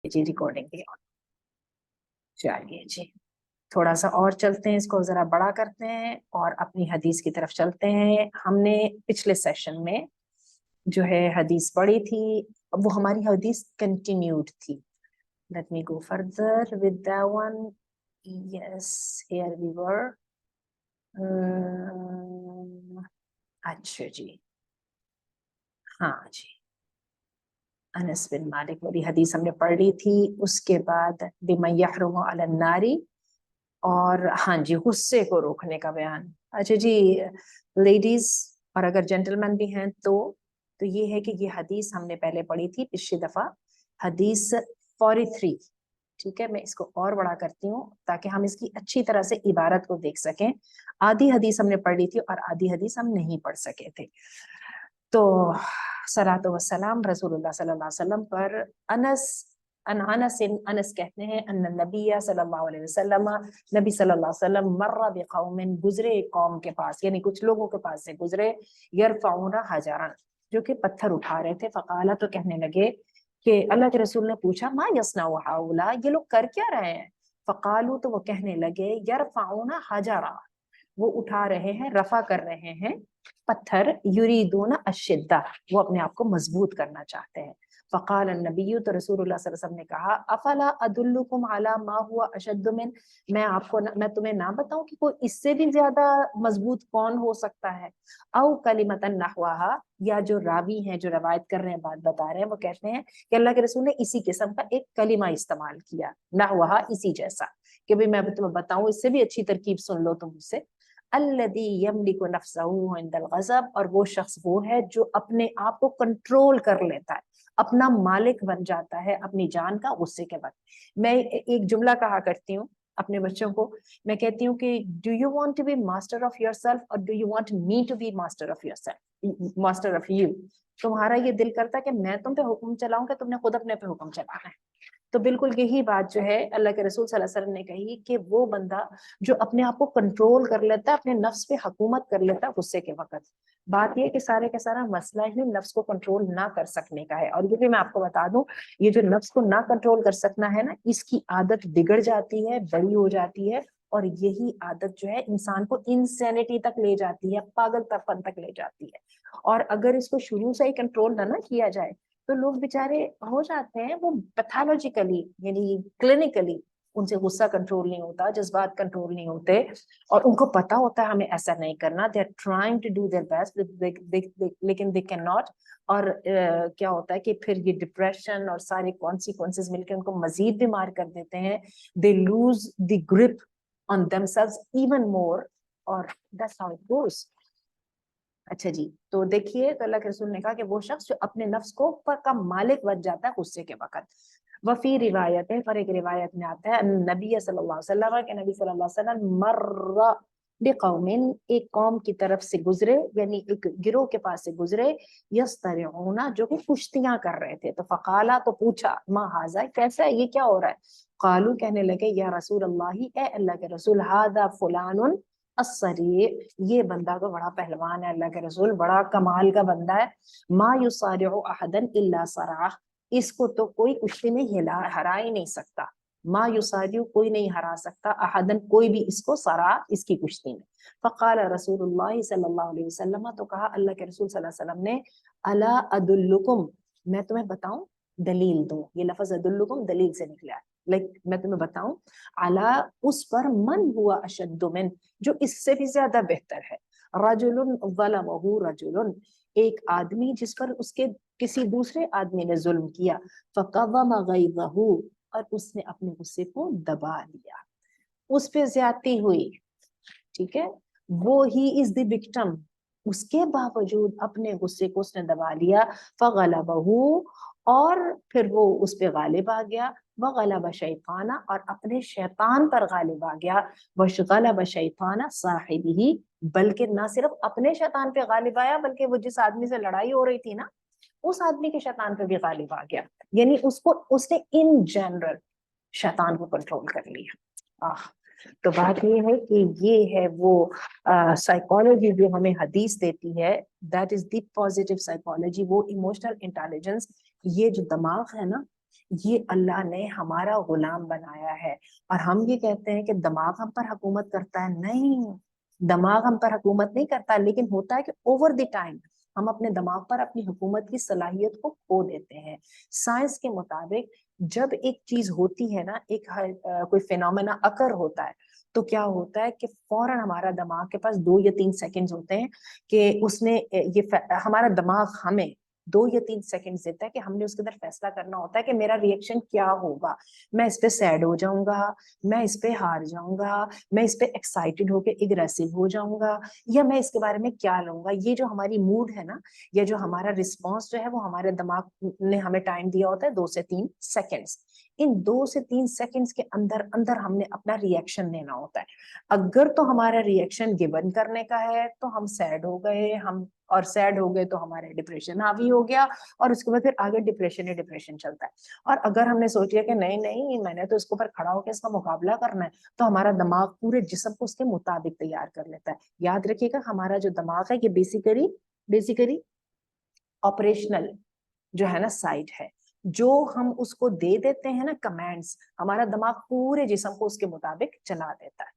जी recording भी on। चलिए जी, थोड़ा सा और चलते हैं, इसको जरा बड़ा करते हैं और अपनी हदीस की तरफ चलते हैं। हमने पिछले सेशन में जो है हदीस पढ़ी थी, अब वो हमारी हदीस कंटिन्यूड थी। Let me go further with that one. Yes, here we were. अच्छा जी, हाँ जी, अनस बिन मालिक वाली हदीस हमने पढ़ ली थी। उसके बाद बिमा यहरुमु अलन नारी, और हाँ जी, गुस्से को रोकने का बयान। अच्छा जी, लेडीज और अगर जेंटलमैन भी हैं तो ये है कि ये हदीस हमने पहले पढ़ी थी पिछली दफा, हदीस 43। ठीक है, मैं इसको और बड़ा करती हूँ ताकि हम इसकी अच्छी तरह से इबारत को देख सकें। आधी हदीस हमने पढ़ी थी और आधी हदीस हम नहीं पढ़ सके थे। तो सलातो व सलाम रसूलुल्लाह सल्लल्लाहु अलैहि वसल्लम पर। अनस कहते हैं अन्न नबी सल्लल्लाहु अलैहि वसल्लम, नबी सल्लल्लाहु अलैहि वसल्लम मर्रा बिकौमिन, गुजरे एक कौम के पास, यानी कुछ लोगों के पास से गुजरे, यरफऊना हजारन, जो कि पत्थर उठा रहे थे। फकाला, तो कहने लगे कि अल्लाह के रसूल ने पूछा, मा यसनाउ हाउला, ये लोग कर क्या रहे हैं? फकालू, तो वो कहने लगे, यरफऊना हजारा, वो उठा रहे हैं, रफा कर रहे हैं पत्थर, युरीदून अशिद्दा, वो अपने आप को मजबूत करना चाहते हैं। फकाल नबी, तो रसूलुल्लाह सल्लल्लाहु अलैहि वसल्लम ने कहा, अफला अदुल्लुकुम अला मा हुवा अशद्दु मिन, मैं तुम्हें ना बताऊं कि कोई इससे भी ज्यादा मजबूत कौन हो सकता है? औ कलिमतन नहवाहा, या जो रावी हैं, जो रवायत कर रहे हैं, बात बता रहे हैं, वो कहते हैं कि अल्लाह के रसूल ने इसी किस्म का एक कलिमा इस्तेमाल किया, नहवाहा, इसी जैसा, कि भाई मैं तुम्हें बताऊं, इससे भी अच्छी तरकीब सुन लो तुम मुझसे। अल्लदी यमलिकु नफ्सहु इंदल गज़ब, और वो शख्स वो है जो अपने आप को कंट्रोल कर लेता है, अपना मालिक बन जाता है अपनी जान का गुस्से के वक्त। मैं एक जुमला कहा करती हूँ अपने बच्चों को, मैं कहती हूँ कि do you want to be master of yourself और do you want me to be master of yourself, master of you? तुम्हारा ये दिल करता है कि मैं तुम पे हुक्म चलाऊं, कि तुमने खुद अपने पे हुक्म चलाना है? तो बिल्कुल यही बात जो है अल्लाह के रसूल सल्लल्लाहु अलैहि वसल्लम ने कही कि वो बंदा जो अपने आप को कंट्रोल कर लेता है, अपने नफ्स पे हुकूमत कर लेता है गुस्से के वक्त। बात ये कि सारे का सारा मसला ही नफ्स को कंट्रोल ना कर सकने का है। और ये भी मैं आपको बता दूं, ये जो नफ्स को ना कंट्रोल कर सकना है ना, इसकी आदत बिगड़ जाती है, बड़ी हो जाती है, और यही आदत जो है इंसान को इंसैनिटी तक ले जाती है, पागलपन तक ले जाती है। और अगर इसको शुरू से ही कंट्रोल ना किया जाए तो लोग बेचारे हो जाते हैं वो पैथोलॉजिकली, यानी क्लिनिकली उनसे गुस्सा कंट्रोल नहीं होता, जज्बात कंट्रोल नहीं होते, और उनको पता होता है हमें ऐसा नहीं करना, they are trying to do their best, लेकिन दे कैन नॉट। और क्या होता है कि फिर ये डिप्रेशन और सारे कॉन्सिक्वेंसेस मिलकर उनको मजीद बीमार कर देते हैं। They lose the grip on themselves even more, और दैट्स हाउ इट गोस। अच्छा जी, तो देखिए, तो अल्लाह के रसूल ने कहा कि वो शख्स जो अपने नफ्स को का मालिक बन जाता है गुस्से के वक्त। वफी रिवायत है, पर एक रिवायत में आता है नबी सल्लल्लाहु अलैहि वसल्लम के, नबी सल्लल्लाहु अलैहि वसल्लम मर्रा बिकौमिन, एक कौम की तरफ से गुजरे, यानी एक गिरोह के पास से गुजरे, यस्तरिऊना, जो कि कुश्तियां कर रहे थे। तो फकाला, तो पूछा, मा हाजा, कैसा है, ये क्या हो रहा है? कालू, कहने लगे, या रसूल अल्लाह, ए अल्लाह के रसूल, हादा फुलानुन असरी, ये बंदा तो बड़ा पहलवान है, अल्लाह के रसूल बड़ा कमाल का बंदा है। मा युसारिउ अहदन इल्ला सराह, इसको तो कोई कुश्ती में हरा ही नहीं सकता। मा युसारिउ, कोई नहीं हरा सकता, अहदन, कोई भी इसको, सरा, इसकी कुश्ती में। फकाल रसूलुल्लाह सल्लल्लाहु अलैहि वसल्लम, तो कहा अल्लाह के रसूल सल्लल्लाहु अलैहि वसल्लम ने, अला अदुल्लुकुम, मैं तुम्हें बताऊं, दलील दूं, ये लफ्ज अदुल्लुकुम दलील से निकला है, मैं तुम्हें बताऊं, अला, उस पर, मन हुआ अशद्दु मिन, जो इससे भी ज्यादा बेहतर है। रजुलुन ज़लमहु रजुलुन, एक आदमी जिस पर उसके किसी दूसरे आदमी ने जुल्म किया, फक़व्वम ग़ैज़हु, और उसने अपने गुस्से को दबा लिया, उस पे ज्यादती हुई, ठीक है, वो ही इज द विक्टिम, उसके बावजूद अपने गुस्से को उसने दबा लिया। फगलबहू, और फिर वो उस पे गालिब आ गया। वगलब शैताना, और अपने शैतान पर गालिब आ गया। वशगलब शैताना साहिबिही, बल्कि ना सिर्फ अपने शैतान पे गालिब आया, बल्कि वो जिस आदमी से लड़ाई हो रही थी ना, उस आदमी के शैतान पे भी गालिब आ गया, यानी उसको, उसने इन जनरल शैतान को कंट्रोल कर लिया। तो बात ये है कि ये है वो साइकोलॉजी जो हमें हदीस देती है, that is the positive psychology, वो इमोशनल इंटेलिजेंस। ये जो दिमाग है ना, یہ اللہ نے ہمارا غلام بنایا ہے. اور ہم یہ کہتے ہیں کہ دماغ ہم پر حکومت کرتا ہے. نہیں, دماغ ہم پر حکومت نہیں کرتا, لیکن ہوتا ہے کہ اوور دی ٹائم ہم اپنے دماغ پر اپنی حکومت کی صلاحیت کو کھو دیتے ہیں. سائنس کے مطابق جب ایک چیز ہوتی ہے نا, ایک کوئی فینومینا اکر ہوتا ہے, تو کیا ہوتا ہے کہ فوراً ہمارا دماغ کے پاس 2 یا 3 سیکنڈز ہوتے ہیں کہ اس نے ہمارا دماغ ہمیں 2 یا 3 سیکنڈ دیتا ہے کہ ہم نے اس کے اندر فیصلہ کرنا ہوتا ہے کہ میرا ریئیکشن کیا ہوگا. میں اس پہ سیڈ ہو جاؤں گا, میں اس پہ ہار جاؤں گا, میں اس پہ ایکسائٹیڈ ہو کے اگریسو ہو جاؤں گا, یا میں اس کے بارے میں کیا لوں گا. یہ جو ہماری موڈ ہے نا, یا جو ہمارا رسپانس جو ہے, وہ ہمارے دماغ نے ہمیں ٹائم دیا ہوتا ہے 2 سے 3 سیکنڈز. ان 2 سے 3 سیکنڈز کے اندر اندر ہم نے اپنا ریئیکشن دینا ہوتا ہے. اگر تو ہمارا ریئیکشن گیون کرنے کا ہے تو ہم سیڈ ہو گئے, اور سیڈ ہو گئے تو ہمارے ڈپریشن حاوی ہو گیا, اور اس کے بعد پھر آگے ڈپریشن ہی ڈپریشن چلتا ہے. اور اگر ہم نے سوچیا کہ نہیں نہیں میں نے تو اس کے اوپر کھڑا ہو کے اس کا مقابلہ کرنا ہے, تو ہمارا دماغ پورے جسم کو اس کے مطابق تیار کر لیتا ہے. یاد رکھیے گا, ہمارا جو دماغ ہے یہ بیسیکلی آپریشنل جو ہے نا سائٹ ہے. جو ہم اس کو دے دیتے ہیں نا کمانڈز, ہمارا دماغ پورے جسم کو اس کے مطابق چلا دیتا ہے.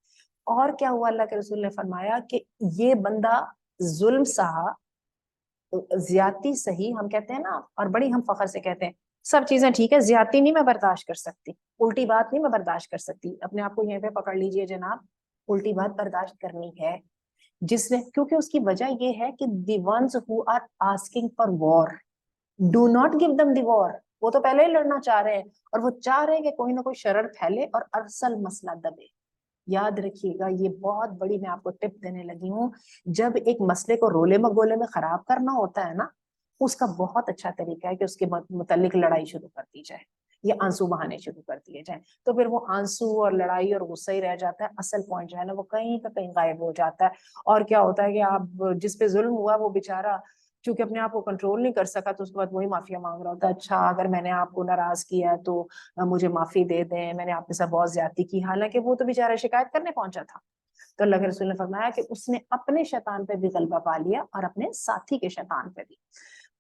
اور کیا ہوا, اللہ کے رسول نے فرمایا کہ یہ بندہ ظلم سہا, زیادتی صحیح ہم کہتے ہیں نا, اور بڑی ہم فخر سے کہتے ہیں سب چیزیں ٹھیک ہے, زیادتی نہیں میں برداشت کر سکتی, الٹی بات نہیں میں برداشت کر سکتی. اپنے آپ کو یہیں پہ پکڑ لیجئے جناب, الٹی بات برداشت کرنی ہے. جس نے, کیونکہ اس کی وجہ یہ ہے کہ the ones who are asking for war, do not give them the war. وہ تو پہلے ہی لڑنا چاہ رہے ہیں, اور وہ چاہ رہے ہیں کہ کوئی نہ کوئی شرر پھیلے اور اصل مسئلہ دبے. یاد رکھیے گا, یہ بہت بڑی میں آپ کو ٹپ دینے لگی ہوں. جب ایک مسئلے کو رولے مگولے میں خراب کرنا ہوتا ہے نا, اس کا بہت اچھا طریقہ ہے کہ اس کے متعلق لڑائی شروع کر دی جائے, یا آنسو بہانے شروع کر دیے جائیں. تو پھر وہ آنسو اور لڑائی اور غصہ ہی رہ جاتا ہے, اصل پوائنٹ جو ہے نا وہ کہیں پہ کہیں غائب ہو جاتا ہے. اور کیا ہوتا ہے کہ آپ جس پہ ظلم ہوا وہ بےچارہ چونکہ اپنے آپ کو کنٹرول نہیں کر سکا, تو اس کے بعد وہی معافیا مانگ رہا ہوتا ہے. اچھا اگر میں نے آپ کو ناراض کیا ہے تو مجھے معافی دے دیں, میں نے آپ کے ساتھ بہت زیادتی کی, حالانکہ وہ تو بےچارہ شکایت کرنے پہنچا تھا. تو اللہ کے رسول نے فرمایا کہ اس نے اپنے شیطان پہ بھی غلبہ پا لیا اور اپنے ساتھی کے شیطان پہ بھی.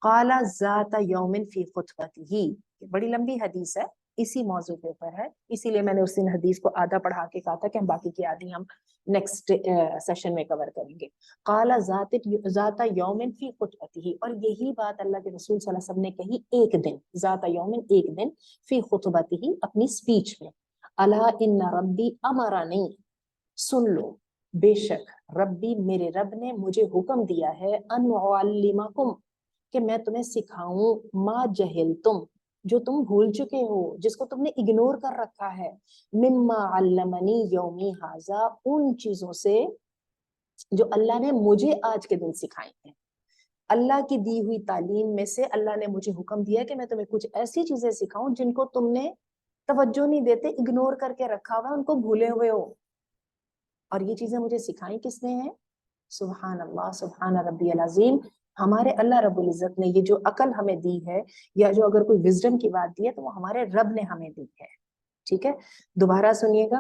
قال ذات یوم فی خطبتہ, بڑی لمبی حدیث ہے, اسی موضوع کے اوپر ہے, اسی لیے میں نے اس دن حدیث کو آدھا پڑھا کے کہا تھا کہ ہم باقی کی آدھی ہم نیکسٹ سیشن میں کور کریں گے. قال ذات یوم فی خطبتہ, اور یہی بات اللہ کے رسول صلی اللہ علیہ وسلم نے کہی ایک دن, ذات یوم ایک دن, فی خطبتہ اپنی سپیچ میں. الا ان ربی امرنی, سن لو بے شک ربی میرے رب نے مجھے حکم دیا ہے, ان اعلمکم کہ میں تمہیں سکھاؤں, ما جہلتم جو تم بھول چکے ہو, جس کو تم نے اگنور کر رکھا ہے, مما علمنی یومی ھذا, ان چیزوں سے جو اللہ نے مجھے آج کے دن سکھائی ہیں. اللہ کی دی ہوئی تعلیم میں سے اللہ نے مجھے حکم دیا کہ میں تمہیں کچھ ایسی چیزیں سکھاؤں جن کو تم نے توجہ نہیں دیتے, اگنور کر کے رکھا ہوا, ان کو بھولے ہوئے ہو. اور یہ چیزیں مجھے سکھائی کس نے ہیں؟ سبحان اللہ, سبحان ربی العظیم. ہمارے اللہ رب العزت نے یہ جو عقل ہمیں دی ہے, یا جو اگر کوئی وزڈم کی بات دی ہے, تو وہ ہمارے رب نے ہمیں دی ہے. ٹھیک ہے, دوبارہ سنیے گا,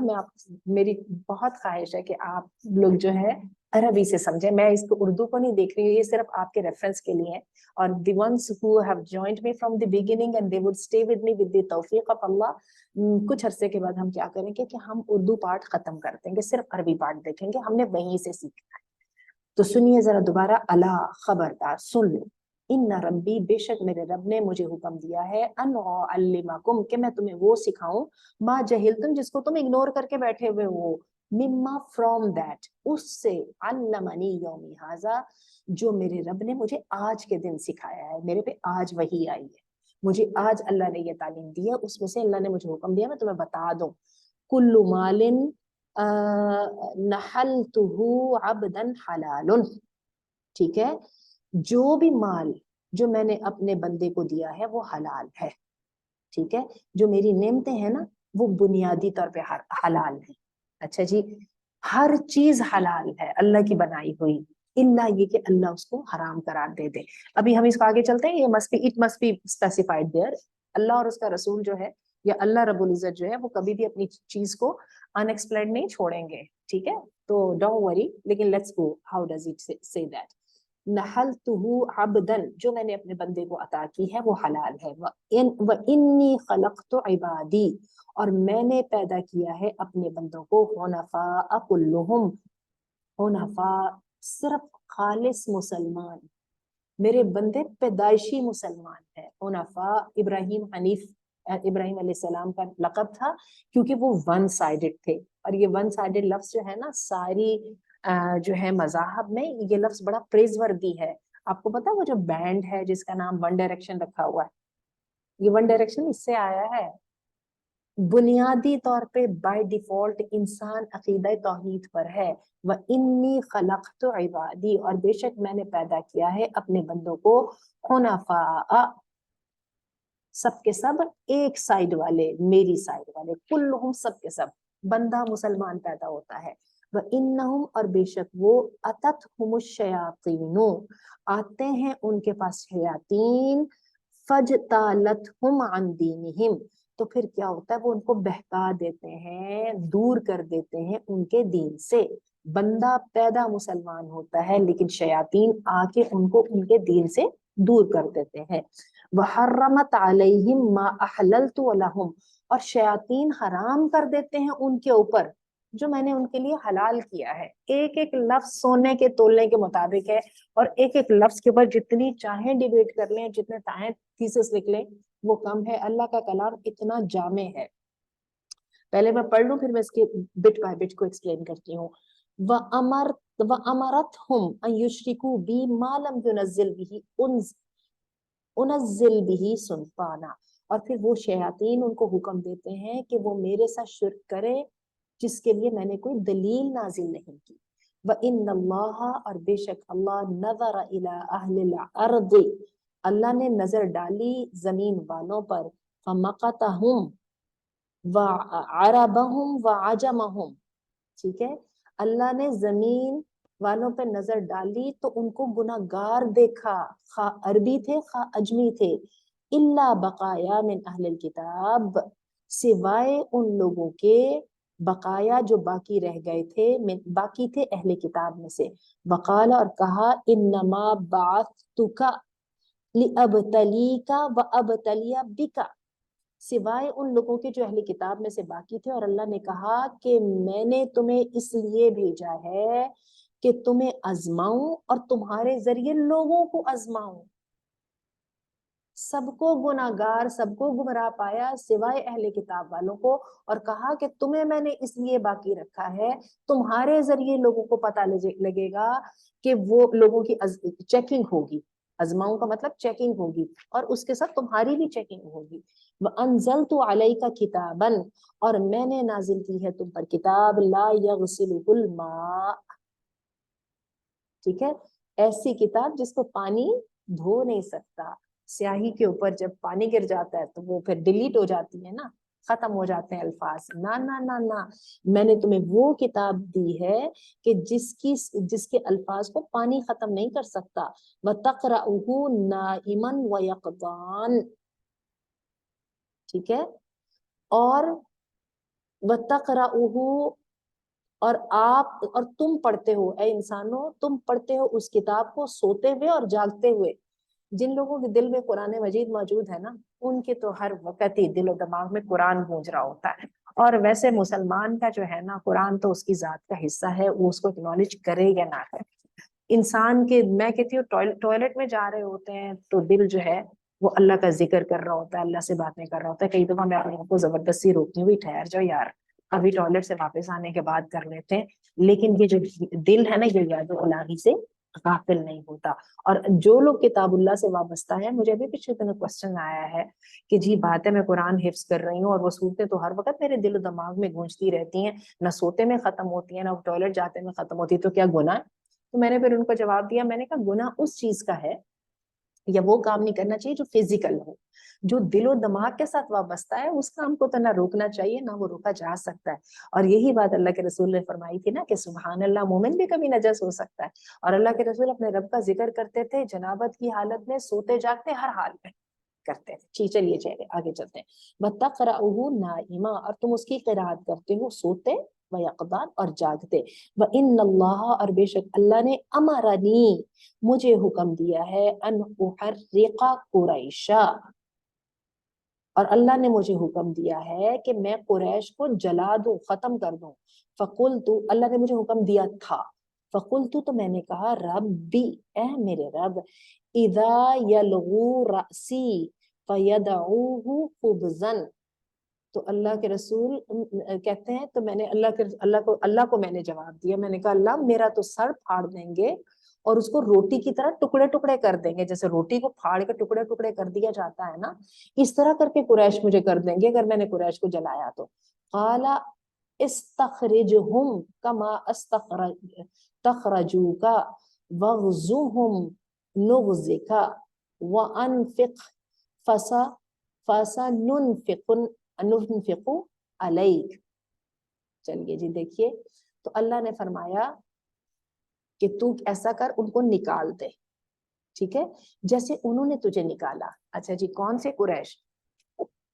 میری بہت خواہش ہے کہ آپ لوگ جو ہے عربی سے سمجھیں. میں اس کو اردو کو نہیں دیکھ رہی ہوں, یہ صرف آپ کے ریفرنس کے لیے ہے. اور the ones who have joined me from the beginning and they would stay with me with the توفیق of اللہ, کچھ عرصے کے بعد ہم کیا کریں گے کہ ہم اردو پارٹ ختم کر دیں گے, صرف عربی پارٹ دیکھیں گے, ہم نے وہیں سے سیکھنا ہے. تو سنیے ذرا دوبارہ, الا خبردار سن لو, ان ربی بے شک میرے رب نے مجھے حکم دیا ہے, ان اعلمکم کہ میں تمہیں وہ سکھاؤں, ما جہلتم جس کو تم اگنور کر کے بیٹھے ہوئے ہو, مما فرام دیٹ اس سے, علمنی یومی ھذا جو میرے رب نے مجھے آج کے دن سکھایا ہے, میرے پہ آج وحی آئی ہے, مجھے آج اللہ نے یہ تعلیم دی ہے, اس میں سے اللہ نے مجھے حکم دیا میں تمہیں بتا دوں. کل مال نحلتہ عبدا حلال, ٹھیک ہے, جو بھی مال جو میں نے اپنے بندے کو دیا ہے وہ حلال ہے. ٹھیک ہے, جو میری نعمتیں ہیں نا وہ بنیادی طور پہ حلال ہیں. اچھا جی, ہر چیز حلال ہے اللہ کی بنائی ہوئی, الا یہ کہ اللہ اس کو حرام قرار دے دے. ابھی ہم اس کو آگے چلتے ہیں, یہ it must be specified there. اللہ اور اس کا رسول جو ہے, یا اللہ رب العزت جو ہے, وہ کبھی بھی اپنی چیز کو ان ایکسپلینڈ نہیں چھوڑیں گے. ٹھیک ہے, تو ڈونٹ وری, لیکن let's go, how does it سے دیٹ. नहलतुहु अब्दन, जो मैंने अपने बंदे को अता की है वो हलाल है। व इन्नी खलक़तु इबादी, और मैंने पैदा किया है अपने बंदों को हुनफा कुल्लुहुम, हुनफा सिर्फ खालिस मुसलमान, मेरे बंदे पैदाइशी मुसलमान है। हुनफा इब्राहिम हनीफ, इब्राहिम अलैहिस्सलाम का लक़ब था, क्योंकि वो वन साइडेड थे। और ये वन साइडेड लफ्ज जो है ना, सारी जो है मज़ाहब में ये लफ्ज बड़ा प्रेजवर्दी है। आपको पता है वो जो बैंड है जिसका नाम वन डायरेक्शन रखा हुआ है, ये वन डायरेक्शन इससे आया है। बुनियादी तौर पे बाय डिफॉल्ट इंसान अकीदा तौहीद पर है। व इन्नी खलक़तु इबादी, और बेशक मैंने पैदा किया है अपने बंदों को हुनफा, सबके सब एक साइड वाले, मेरी साइड वाले, कुल्लुहुम सबके सब, बंदा मुसलमान पैदा होता है। व इन्नहुम, और बेशक वो, अततहुमुश शयातीनु, आते हैं उनके पास शयातीन, फजतालतहुम अन दीनिहिम, तो फिर क्या होता है वो उनको बहका देते हैं, दूर कर देते हैं उनके दीन से। बंदा पैदा मुसलमान होता है लेकिन शयातीन आके उनको उनके दीन से दूर कर देते हैं। वहर्रमत अलैहिम मा अहललतु लहुम, और शयातीन हराम कर देते हैं उनके ऊपर जो मैंने उनके लिए हलाल किया है। एक एक लफ्ज सोने के तोलने के मुताबिक है, और एक एक लफ्ज के ऊपर जितनी चाहे डिबेट कर लें, जितने चाहे थीसिस लिख लें, वो कम है। अल्लाह का कलाम इतना जामे है। पहले मैं पढ़ लूं फिर मैं इसके बिट बाय बिट को एक्सप्लेन करती हूँ। व अमर व अमरतहुम अन युश्रिकू बी मा लम युनज़्ज़िल बिही उनज़्ज़िल बिही सुल्ताना, और फिर वो शयातीन उनको हुक्म देते हैं कि वो मेरे साथ शिर्क करे जिसके लिए मैंने कोई दलील नाजिल नहीं की। व इन्नल्लाह, और बेशक अल्लाह, नज़र इला अहलिल अर्द, अल्लाह ने नजर डाली जमीन वालों पर, फमक़तहुम व अरबहुम व अजमहुम, ठीक है, अल्लाह ने जमीन वालों पे नजर डाली तो उनको गुनाहगार देखा, खा अरबी थे खा अजमी थे। इल्ला बकाया मिन अहलिल किताब, सिवाय उन लोगों के, बकाया जो बाकी रह गए थे, बाकी थे अहले किताब में से। वकाला, और कहा, इन्नमा बाअस्तुका लिअब्तलीका व अब्तलिया बिका, सिवाय उन लोगों के जो अहले किताब में से बाकी थे, और अल्लाह ने कहा कि मैंने तुम्हें इसलिए भेजा है कि तुम्हें आजमाऊं और तुम्हारे जरिए लोगों को आजमाऊं। सबको गुनाहगार, सबको गुमराह पाया सिवाय अहले किताब वालों को, और कहा कि तुम्हें मैंने इसलिए बाकी रखा है, तुम्हारे जरिए लोगों को पता लगेगा कि वो लोगों की चेकिंग होगी। आजमाऊं का मतलब चेकिंग होगी, और उसके साथ तुम्हारी भी चेकिंग होगी। व अनज़लतु अलैका किताबन, और मैंने नाजिल की है तुम पर किताब, ला यग़सिलुहुल मा, ठीक है, ऐसी किताब जिसको पानी धो नहीं सकता। स्याही के ऊपर जब पानी गिर जाता है तो वो फिर डिलीट हो जाती है ना, खत्म हो जाते हैं अल्फाज। ना ना ना ना, मैंने तुम्हें वो किताब दी है कि जिसके अल्फाज को पानी खत्म नहीं कर सकता। व तक़रऊहु नाइमन व यक़ज़ान, ठीक है, और व तक़रऊहु, और आप और तुम पढ़ते हो, ए इंसानों, तुम पढ़ते हो उस किताब को सोते हुए और जागते हुए। जिन लोगों के दिल में कुरान मजीद मौजूद है ना, उनके तो हर वक्त ही दिलो दिमाग में कुरान गूंज रहा होता है। और वैसे मुसलमान का जो है ना, कुरान तो उसकी जात का हिस्सा है, वो उसको एक्नॉलेज करे या ना करे। इंसान के, मैं कहती हूँ टॉयलेट में जा रहे होते हैं तो दिल जो है वो अल्लाह का जिक्र कर रहा होता है, अल्लाह से बातें कर रहा होता है। कई दफा मैं अपने आप को जबरदस्ती रोकती हूँ, ठहर जाओ यार, अभी टॉयलेट से वापस आने के बाद कर लेते हैं। लेकिन ये जो दिल है ना, ये यादो इलाही से गाफिल नहीं होता। और जो लोग किताबुल्लाह से वाबस्ता है, मुझे अभी पिछले दिनों क्वेश्चन आया है कि जी बात है मैं कुरान हिफ्ज कर रही हूँ और वो सूरतें तो हर वक्त मेरे दिल दिमाग में गूंजती रहती हैं, ना सोते में खत्म होती है, ना टॉयलेट जाते में खत्म होती है, तो क्या गुनाह है? तो मैंने फिर उनको जवाब दिया, मैंने कहा गुनाह उस चीज का है, या वो काम नहीं करना चाहिए जो फिजिकल हो। जो दिलो दिमाग के साथ वाबस्ता है उस काम को तो ना रोकना चाहिए ना वो रोका जा सकता है। और यही बात अल्लाह के रसूल ने फरमाई थी ना कि सुभान अल्लाह, मोमिन भी कभी नजस हो सकता है। और अल्लाह के रसूल अपने रब का जिक्र करते थे जनाबत की हालत में, सोते जागते, हर हाल में करते थे। ठीक, चलिए आगे चलते हैं। वतक़रऊहु नाइमा, और तुम उसकी क़िराअत करते हो सोते वयक़ज़ान और जागते, व इन्नल्लाह और बेशक अल्लाह ने अमरनी मुझे हुक्म दिया है अन उहर्रिक़ा कुरैशा, और अल्लाह ने मुझे हुक्म दिया है कि मैं कुरैश को जला दूं, खत्म कर दूं। फकुलतु, अल्लाह ने मुझे हुक्म दिया था। फकुलतु, तो मैंने कहा रब्बी, ए मेरे रब, इदा यलगू रअसी फयदऊहु खुब्ज़न, तो अल्लाह के रसूल कहते हैं, तो मैंने अल्लाह को मैंने जवाब दिया, मैंने कहा अल्लाह मेरा तो सर फाड़ देंगे और उसको रोटी की तरह टुकड़े टुकड़े कर देंगे, जैसे रोटी को फाड़ के टुकड़े टुकड़े कर दिया जाता है ना, इस तरह करके कुरैश मुझे कर देंगे अगर मैंने कुरैश को जलाया तो। काला इस्तखरिजहुम कमा तखरजूका वग़्ज़ुहुम नुग़्ज़िका व अनफ़िक़ फसा फसा नुनफ़िक़ु अलैक। चलिए जी देखिए, तो अल्लाह ने फरमाया कि तू ऐसा कर, उनको निकाल दे, ठीक है, जैसे उन्होंने तुझे निकाला। अच्छा जी, कौन से कुरैश?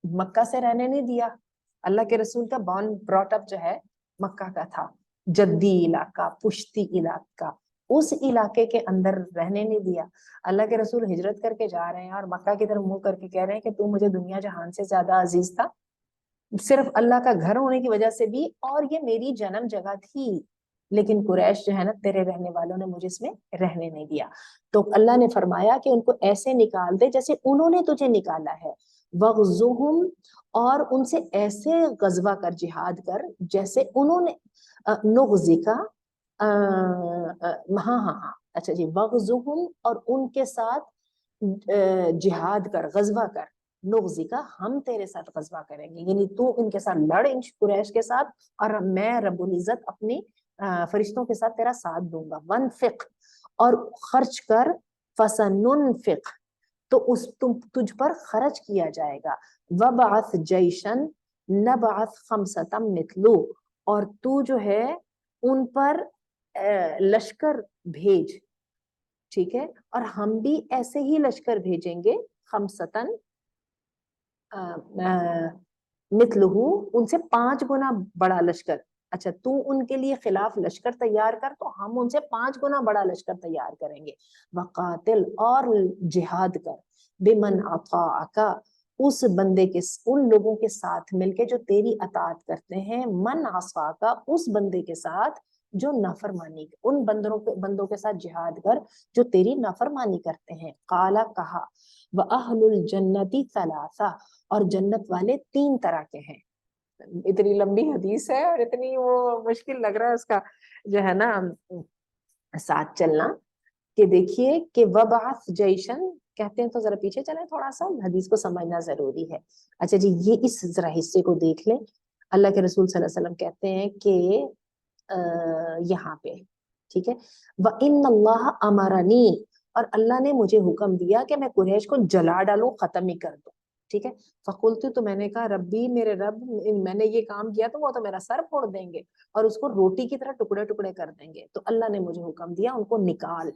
मक्का से रहने नहीं दिया, अल्लाह के रसूल का बॉर्न ब्रॉट अप जो है मक्का का था, जद्दी इलाका, पुश्ती इलाका, उस इलाके के अंदर रहने नहीं दिया। अल्लाह के रसूल हिजरत करके जा रहे हैं और मक्का की तरफ मुंह करके कह रहे हैं कि तू मुझे दुनिया जहान से ज्यादा अजीज था, सिर्फ अल्लाह का घर होने की वजह से भी, और ये मेरी जन्म जगह थी, लेकिन कुरैश जो है ना, तेरे रहने वालों ने मुझे इसमें रहने नहीं दिया। तो अल्लाह ने फरमाया कि उनको ऐसे निकाल दे जैसे उन्होंने तुझे निकाला है, वग़्ज़ुहुम, और उनसे ऐसे गजवा कर, जिहाद कर जैसे उन्होंने, नुग़्ज़िका, हाँ हाँ हाँ, अच्छा जी, वग़्ज़ुहुम, और उनके साथ जिहाद कर, गजवा कर, नुग़्ज़िका, हम तेरे साथ गजवा करेंगे, यानी तू इनके साथ लड़, इन कुरैश के साथ, और मैं रब्बुल इज्जत अपनी फरिश्तों के साथ तेरा साथ दूंगा। वनफिक, और खर्च कर, फसनुनफिक, तो तुझ पर खर्च किया जाएगा। वबअथ जैशन नबअथ खमसतम मिथलू, और तू जो है उन पर लश्कर भेज, ठीक है, और हम भी ऐसे ही लश्कर भेजेंगे, खमसतन मिथलहू, उनसे 5 गुना बड़ा लश्कर। अच्छा, तू उनके लिए खिलाफ लश्कर तैयार कर, तो हम उनसे 5 गुना बड़ा लश्कर तैयार करेंगे। वकातिल, और जिहाद कर, बिमन अताअका, उस बंदे के, उन लोगों के साथ मिलके जो तेरी अताअत करते हैं, मन आसाका, उस बंदे के साथ जो नाफरमानी, उन बंदों के साथ जिहाद कर जो तेरी नाफरमानी करते हैं। काला, कहा, व अहलुल जन्नती सलासा, और जन्नत वाले 3 तरह के हैं। इतनी लंबी हदीस है और इतनी वो मुश्किल लग रहा है उसका जो है ना साथ चलना, कि देखिए कि वबास जैशन कहते हैं, तो जरा पीछे चले थोड़ा सा, हदीस को समझना जरूरी है। अच्छा जी, ये इस जरा हिस्से को देख लें। अल्लाह के रसूल सल्लल्लाहु अलैहि वसल्लम कहते हैं कि यहाँ पे, ठीक है, व इन्नल्लाह अमरनी, और अल्लाह ने मुझे हुक्म दिया कि मैं कुरैश को जला डालूं, खत्म ही कर दूं, ठीक है। फकुलतु, तो मैंने कहा रब्बी, मेरे रब, मैंने ये काम किया तो वो तो मेरा सर फोड़ देंगे और उसको रोटी की तरह टुकड़े टुकड़े कर देंगे। तो अल्लाह ने मुझे हुक्म दिया उनको निकाल,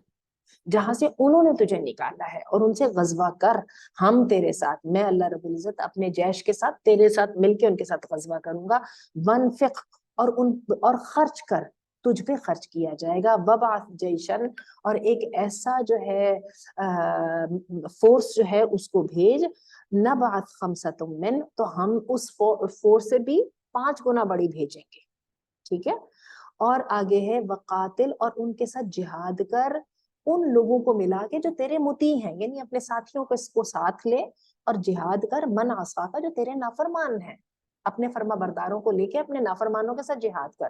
जहां से उन्होंने तुझे निकाला है, और उनसे गजवा कर, हम तेरे साथ, मैं अल्लाह रब्बुल इज्जत अपने जैश के साथ तेरे साथ मिलके उनके साथ गजवा करूंगा। वनफिक, और खर्च कर, तुझ पे खर्च किया जाएगा। वबास जैशन, और एक ऐसा जो है फोर्स जो है उसको भेज, नबात खमसतुम मिन, तो हम उस फोर्स से भी 5 गुना बड़ी भेजेंगे, ठीक है। और आगे है वकातिल, और उनके साथ जिहाद कर, उन लोगों को मिला के जो तेरे मुती हैं, यानी अपने साथियों को इसको साथ ले और जिहाद कर, मन आसा का, जो तेरे नाफरमान है, अपने फर्मा बरदारों को लेके अपने नाफरमानों के साथ जिहाद कर।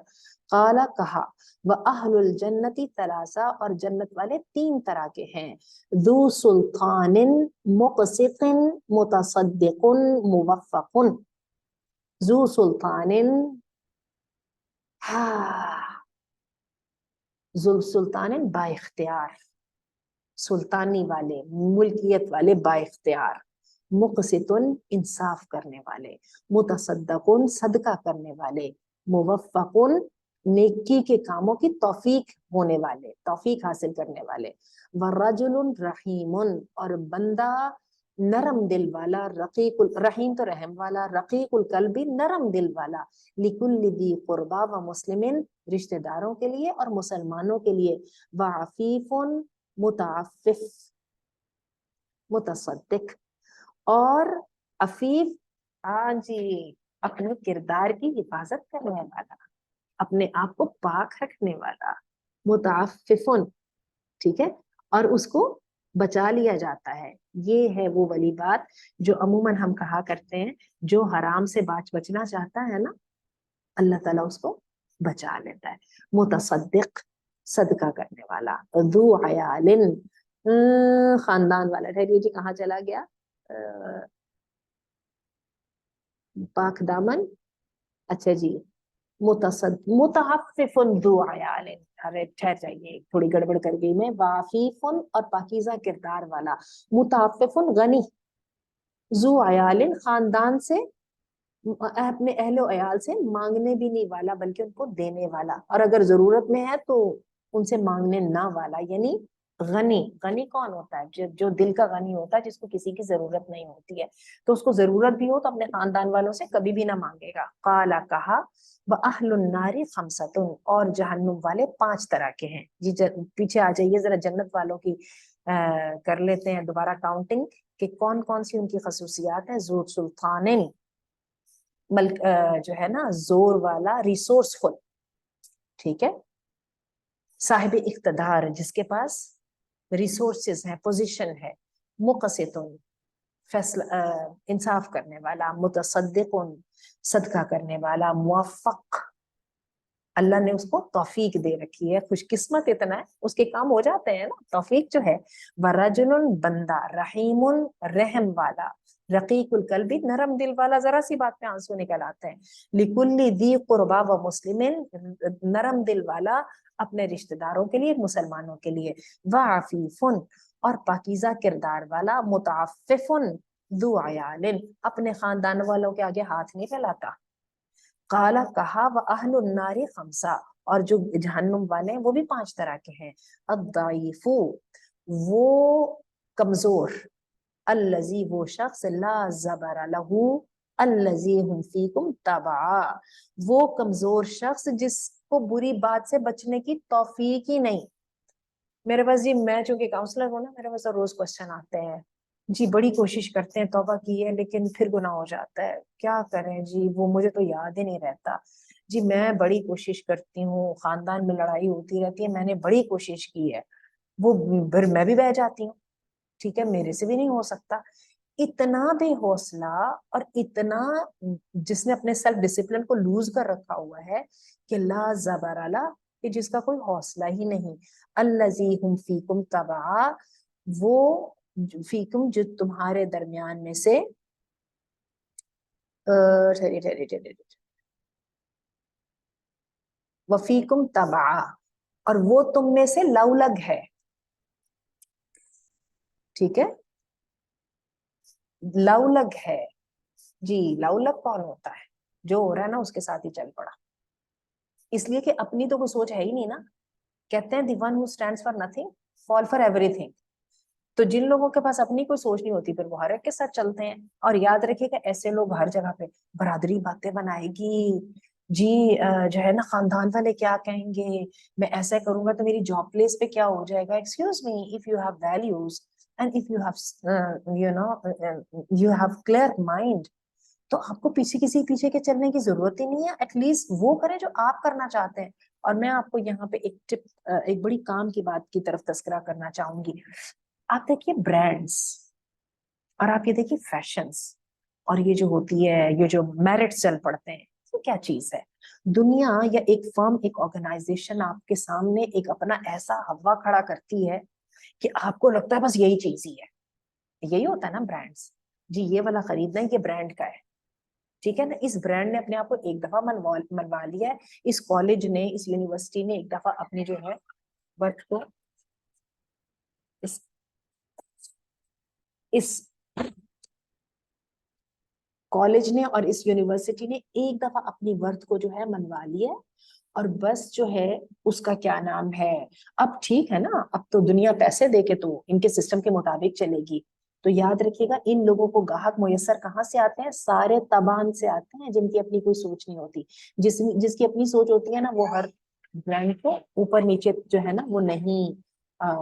काला, कहा, व अहलुल जन्नती तलासा, और जन्नत वाले 3 तरह के हैं। दू सुल्तानिन मुक़सितिन मुतसद्दिकुन मुवफ़्फ़क़ुन, जू सुल्तानिन, सुल्तानिन बाइख्तियार, सुल्तानी वाले, मुल्कियत वाले, बाइख्तियार, मुक़सितुन, इंसाफ करने वाले, मुतसद्दकुन, सदका करने वाले, मुवफ़्फ़क़ुन, नेकी के कामों की तौफीक होने वाले, तौफीक हासिल करने वाले, वरजुलुन रहीमुन, और बंदा नरम दिल वाला, रकीकुल, रहीम तो रहम वाला, रकीकुल कल्बी नरम दिल वाला, लिकुल्लि दी कुर्बा व मुस्लिमिन, रिश्तेदारों के लिए और मुसलमानों के लिए, व अफीफुन मुताफिफ मुतसद्दिक, और अफीफ, हाँ जी, अपने किरदार की हिफाजत करने वाला, अपने आप को पाक रखने वाला, मुताफिफुन, ठीक है, और उसको बचा लिया जाता है। ये है वो वाली बात जो अमूमन हम कहा करते हैं, जो हराम से बचना चाहता है ना, अल्लाह ताला उसको बचा लेता है। मुतसद्दिक, सदका करने वाला, दू अयालिन, खानदान वाला। ठहरिए जी, कहाँ चला गया? पाक दामन, अच्छा जी, मुतहफ्फिफुन दू अयालिन, अरे ठहर जाइए, थोड़ी गड़बड़ कर गई मैं। वाफीफुन, और पाकीज़ा किरदार वाला, मुतहफ्फिफुन गनी, जू अयालिन, खानदान से, अपने अहलो अयाल से मांगने भी नहीं वाला बल्कि उनको देने वाला, और अगर जरूरत में है तो उनसे मांगने ना वाला, यानी गनी। गनी कौन होता है? जो दिल का गनी होता है, जिसको किसी की जरूरत नहीं होती है, तो उसको जरूरत भी हो तो अपने खानदान वालों से कभी भी ना मांगेगा। काला, कहा, व अहलुन नारी खमसतुन, और जहन्नुम वाले 5 तरह के हैं जी। पीछे आ जाइए जरा, जन्नत वालों की कर लेते हैं दोबारा काउंटिंग कि कौन कौन सी उनकी खसूसियात है। ज़ू सुल्तानिन, जो है ना, जोर वाला, रिसोर्सफुल, ठीक है, साहिब इख्तदार, जिसके पास रिसोर्सेज है, पोजीशन है, मुक़सितुन, फैसला इंसाफ करने वाला, मुतसद्दिकुन, सदका करने वाला, मुवफ़्फ़क़, अल्लाह ने उसको तौफीक दे रखी है, खुशकिस्मत इतना है, उसके काम हो जाते हैं ना, तौफीक जो है। वरजुलुन, बंदा, रहीमुन, रहम वाला, रकीकुल कल्बी, नरम दिल वाला, जरा सी बात पे आंसू निकल आते हैं। लिकुल्ली दी कुर्बा व मुस्लिमिन, नरम दिल वाला अपने रिश्तेदारों के लिए, मुसलमानों के लिए। वाफीफुन, और पाकीज़ा किरदार वाला, मुताफिफुन दु अयालिन, अपने खानदान वालों के आगे हाथ नहीं फैलाता। काला, कहा, व अहलुन नारी खमसा, और जो जहन्नुम वाले हैं वो भी 5 तरह के हैं। अद्दाइफु, वो कमजोर, अल्लजी, वो शख्स, ला ज़बर लहू, अल्लजी हुम फीकुम तबा, वो कमजोर शख्स जिसको बुरी बात से बचने की तौफीक ही नहीं। मेरे पास जी, मैं चूंकि काउंसलर हूँ ना, मेरे पास तो रोज क्वेश्चन आते हैं जी, बड़ी कोशिश करते हैं, तौबा की है लेकिन फिर गुनाह हो जाता है, क्या करें जी, वो मुझे तो याद ही नहीं रहता जी, मैं बड़ी कोशिश करती हूँ, खानदान में लड़ाई होती रहती है, मैंने बड़ी कोशिश की है, वो फिर मैं भी बह जाती हूँ, ठीक है, मेरे से भी नहीं हो सकता। इतना बेहौसला, और इतना जिसने अपने सेल्फ डिसिप्लिन को लूज कर रखा हुआ है कि ला जबराला, कि जिसका कोई हौसला ही नहीं। अल्लजी हुम फीकुम तबा, वो फीकुम, जो तुम्हारे दरमियान में से, ठहरिए ठहरिए ठहरिए, वफीकुम तबा, और वो तुम में से लवलग है, ठीक है, लवलग है जी। लवलग कौन होता है? जो हो रहा है ना उसके साथ ही चल पड़ा, इसलिए कि अपनी तो कोई सोच है ही नहीं ना। कहते हैं the one who stands for nothing fall for everything. तो जिन लोगों के पास अपनी कोई सोच नहीं होती, फिर वो हर एक के साथ चलते हैं। और याद रखिएगा, ऐसे लोग हर जगह पे बरादरी बातें बनाएगी जी, जो है ना, खानदान वाले क्या कहेंगे, मैं ऐसा करूंगा तो मेरी जॉब प्लेस पे क्या हो जाएगा। Excuse me, if you have values and if you have you have clear mind, तो आपको पीछे किसी पीछे के चलने की जरूरत ही नहीं है। एटलीस्ट वो करें जो आप करना चाहते हैं। और मैं आपको यहाँ पे एक टिप, एक बड़ी काम की बात की तरफ तस्करा करना चाहूंगी। आप देखिए ब्रांड्स, और आप ये देखिए फैशंस, और ये जो होती है, ये जो मेरिट्स चल पड़ते हैं, ये क्या चीज है? दुनिया या एक फर्म, एक ऑर्गेनाइजेशन आपके सामने एक अपना ऐसा हवा खड़ा करती है कि आपको लगता है बस यही चीज ही है। यही होता है ना ब्रांड्स जी, ये वाला खरीदना है, ये ब्रांड का है, ठीक है ना। इस ब्रांड ने अपने आप को एक दफा मनवा लिया है, इस कॉलेज ने, इस यूनिवर्सिटी ने एक दफा अपनी जो है वर्थ को, इस कॉलेज ने और इस यूनिवर्सिटी ने एक दफा अपनी वर्थ को जो है मनवा लिया। और बस जो है, उसका क्या नाम है, अब ठीक है ना, अब तो दुनिया पैसे दे के तो इनके सिस्टम के मुताबिक चलेगी। تو یاد رکھیے گا ان لوگوں کو گاہک میسر کہاں سے آتے ہیں؟ سارے تبان سے آتے ہیں، جن کی اپنی کوئی سوچ نہیں ہوتی. جس کی اپنی سوچ ہوتی ہے نا وہ ہر برانڈ کو اوپر نیچے جو ہے نا وہ نہیں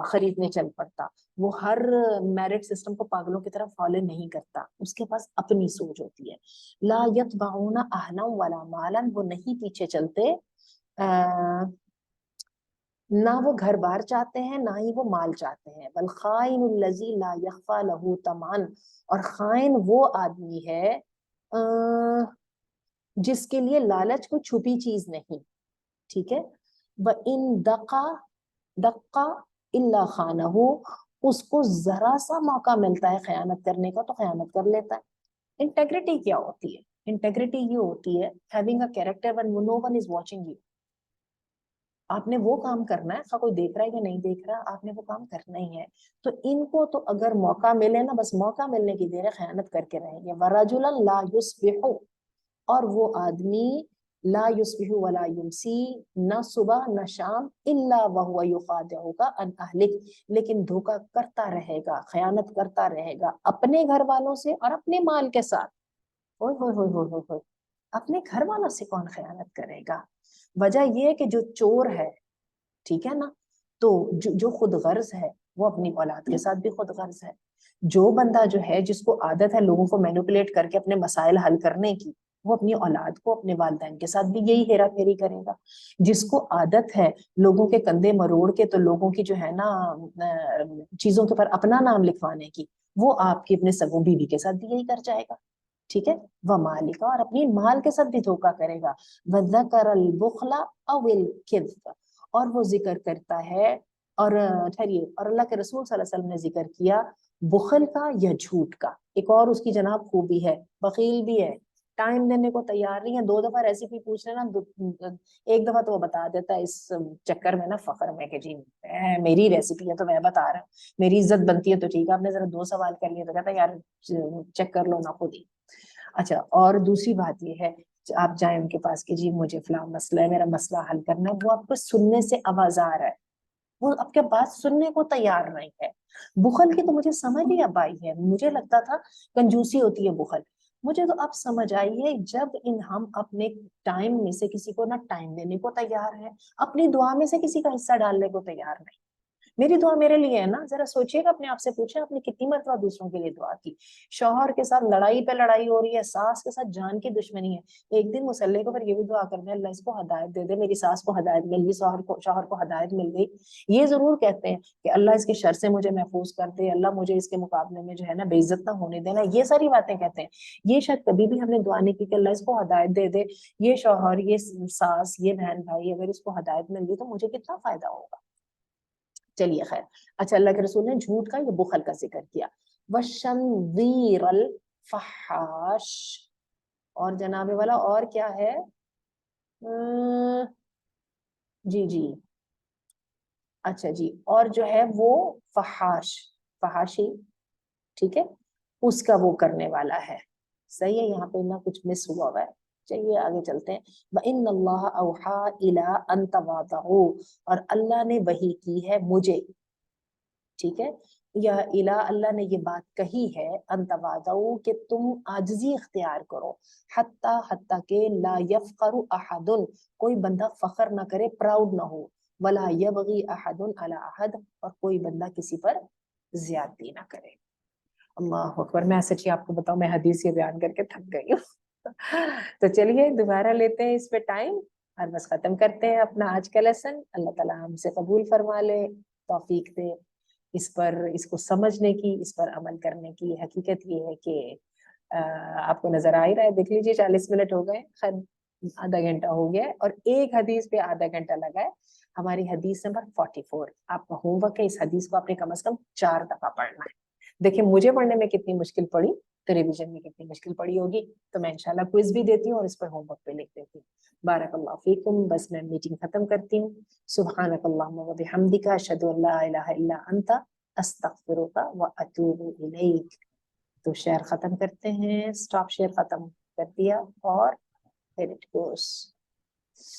خریدنے چل پڑتا. وہ ہر میرٹ سسٹم کو پاگلوں کی طرح فالو نہیں کرتا. اس کے پاس اپنی سوچ ہوتی ہے. لا یتبعون اہلا ولا مالا، وہ نہیں پیچھے چلتے نہ وہ گھر بار چاہتے ہیں نہ ہی وہ مال چاہتے ہیں. بل خائن الذی لا یخفی لہ طمعا، اور خائن وہ آدمی ہے جس کے لیے لالچ کوئی چھپی چیز نہیں. ٹھیک ہے. وَإِن دقا الا خانہ، اس کو ذرا سا موقع ملتا ہے خیانت کرنے کا تو خیانت کر لیتا ہے. انٹیگریٹی کیا ہوتی ہے؟ انٹیگریٹی یہ ہوتی ہے having a character when no one is watching you. آپ نے وہ کام کرنا ہے، کوئی دیکھ رہا ہے یا نہیں دیکھ رہا، آپ نے وہ کام کرنا ہی ہے. تو ان کو تو اگر موقع ملے نا، بس موقع ملنے کی دیر ہے خیانت کر کے رہیں گے. وَرَجُلًا لَا يُصْبِحُ، اور وہ آدمی لا یصبح ولا یمسی، نہ صبح نہ شام، الا وهو یخادعک عن اہلک، لیکن دھوکا کرتا رہے گا، خیانت کرتا رہے گا اپنے گھر والوں سے اور اپنے مال کے ساتھ. اوئے ہوئے ہوئے ہوئے ہوئے ہوئے، اپنے گھر والوں سے کون خیانت کرے گا؟ وجہ یہ ہے کہ جو چور ہے، ٹھیک ہے نا، تو جو خود غرض ہے وہ اپنی اولاد کے ساتھ بھی خود غرض ہے. جو بندہ جو ہے جس کو عادت ہے لوگوں کو مینوپولیٹ کر کے اپنے مسائل حل کرنے کی، وہ اپنی اولاد کو اپنے والدین کے ساتھ بھی یہی ہیرا پھیری کرے گا. جس کو عادت ہے لوگوں کے کندھے مروڑ کے تو لوگوں کی جو ہے نا چیزوں کے پر اپنا نام لکھوانے کی، وہ آپ کی اپنے سگوں بیوی کے ساتھ بھی یہی کر جائے گا. ٹھیک ہے. وَمَالِكَ، اور اپنی مال کے ساتھ بھی دھوکا کرے گا. وَذَكَرَ الْبُخْلَ أَوِ الْكِذْبَ، اور وہ ذکر کرتا ہے اور ٹھہریے، اور اللہ کے رسول صلی اللہ علیہ وسلم نے ذکر کیا بخل کا یا جھوٹ کا. ایک اور اس کی جناب خوبی ہے، بخیل بھی ہے، ٹائم دینے کو تیار نہیں ہے. 2 دفعہ ریسیپی پوچھ لینا، ایک دفعہ تو وہ بتا دیتا ہے اس چکر میں نا فخر میں کہ جی میری ریسیپی ہے تو میں بتا رہا ہوں، میری عزت بنتی ہے تو ٹھیک ہے. آپ نے ذرا 2 سوال کر لیے تو کہتا ہے یار چیک کر لو نا خود ہی. اچھا، اور دوسری بات یہ ہے آپ جائیں ان کے پاس کہ جی مجھے فلاں مسئلہ ہے، میرا مسئلہ حل کرنا ہے، وہ آپ کو سننے سے آوازار ہے، وہ آپ کے بات سننے کو تیار نہیں ہے. بخل کی تو مجھے سمجھ ہی اب آئی ہے. مجھے لگتا تھا کنجوسی ہوتی ہے بخل، مجھے تو اب سمجھ آئی ہے جب ہم اپنے ٹائم میں سے کسی کو نہ ٹائم دینے کو تیار ہے، اپنی دعا میں سے کسی کا حصہ ڈالنے کو تیار نہیں. میری دعا میرے لیے ہے نا، ذرا سوچئے گا، اپنے آپ سے پوچھیں آپ نے کتنی مرتبہ دوسروں کے لیے دعا کی. شوہر کے ساتھ لڑائی پہ لڑائی ہو رہی ہے، ساس کے ساتھ جان کی دشمنی ہے، ایک دن مسلح کے اوپر یہ بھی دعا کر دیں اللہ اس کو ہدایت دے دے، میری ساس کو ہدایت مل گئی، شوہر کو ہدایت مل گئی. یہ ضرور کہتے ہیں کہ اللہ اس کے شر سے مجھے محفوظ کر دے، اللہ مجھے اس کے مقابلے میں جو ہے نا بے عزت نہ ہونے دینا، یہ ساری باتیں کہتے ہیں. یہ شاید کبھی بھی ہم نے دعا نہیں کی کہ اللہ اس کو ہدایت دے دے، یہ شوہر، یہ ساس، یہ بہن بھائی اگر اس کو ہدایت مل گئی تو مجھے کتنا فائدہ ہوگا. چلیے خیر. اچھا، اللہ کے رسول نے جھوٹ کا یا بخل کا ذکر کیا. وَالشَّنْذِيرَ الْفَحَّاشِ، اور جناب والا اور کیا ہے؟ جی جی اچھا جی، اور جو ہے وہ فحاش، فحاشی، ٹھیک ہے، اس کا وہ کرنے والا ہے. صحیح ہے، یہاں پہ نہ کچھ مس ہوا ہے. چلیے آگے چلتے ہیں. وَإِنَّ اللَّهَ أَوْحَىٰ إِلَىٰ أَن تَوَاضَعُوا، اور اللہ نے وحی کی ہے مجھے، ٹھیک ہے، یا الہ، اللہ نے یہ بات کہی ہے ان تواضعوا کہ تم عاجزی اختیار کرو، حتیٰ کہ لا یفخر احد، کوئی بندہ فخر نہ کرے، پراؤڈ نہ ہو، ولا یبغی احد علی احد، اور کوئی بندہ کسی پر زیادتی نہ کرے. اللہ اکبر. میں سچی آپ کو بتاؤں میں حدیث یہ بیان کر کے تھک گئی ہوں. تو چلیے دوبارہ لیتے ہیں اس پہ ٹائم اور بس ختم کرتے ہیں اپنا آج کا لیسن. اللہ تعالیٰ ہم سے قبول فرما لے، توفیق دے اس پر، اس کو سمجھنے کی، اس پر عمل کرنے کی. حقیقت یہ ہے کہ آپ کو نظر آ ہی رہا ہے، دیکھ لیجیے 40 منٹ ہو گئے، خیر آدھا گھنٹہ ہو گیا اور ایک حدیث پہ آدھا گھنٹہ لگا ہے. ہماری حدیث نمبر 44. آپ کا ہوم ورک ہے اس حدیث کو آپ نے کم از کم 4 دفعہ پڑھنا ہے. دیکھیں مجھے پڑھنے میں کتنی مشکل پڑی تو ریویژن میں کتنی مشکل پڑی ہوگی. تو میں انشاءاللہ کوئز بھی دیتی ہوں اور اس پر ہوم ورک پہ لکھ دیتی ہوں. بارک اللہ فیکم. بس میں میٹنگ ختم کرتی ہوں. سبحانک اللہم و بحمدک، اشہد ان لا الہ الا انت، استغفرک و اتوب الیک. تو شیئر ختم کرتے ہیں. سٹاپ شیئر ختم کر دیا اور پھر اٹ گوز.